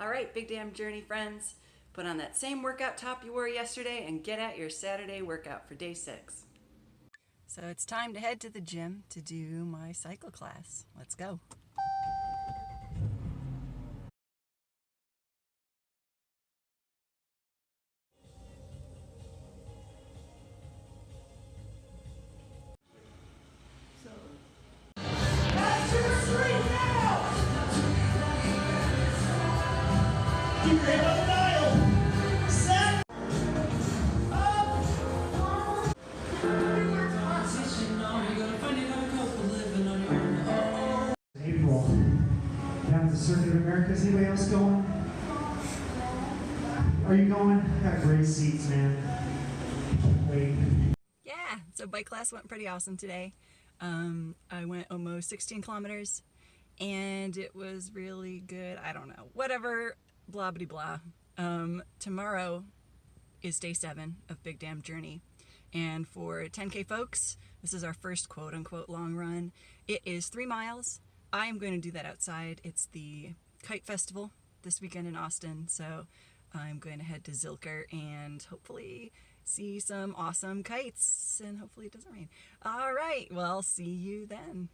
All right, Big Damn Journey friends, put on that same workout top you wore yesterday and get at your Saturday workout for day 6. So it's time to head to the gym to do my cycle class. Let's go. Keep your hand on the dial. Set. April. Down at the Circuit of America. Is anybody else going? Are you going? Got great seats, man. Wait. Yeah, so bike class went pretty awesome today. I went almost 16 kilometers and it was really good. I don't know, whatever, blah blah blah. Tomorrow is day 7 of Big Damn Journey, and for 10K folks, this is our first quote-unquote long run. It is 3 miles. I am going to do that outside. It's the Kite Festival this weekend in Austin, so I'm going to head to Zilker and hopefully see some awesome kites, and hopefully it doesn't rain. All right, well, see you then.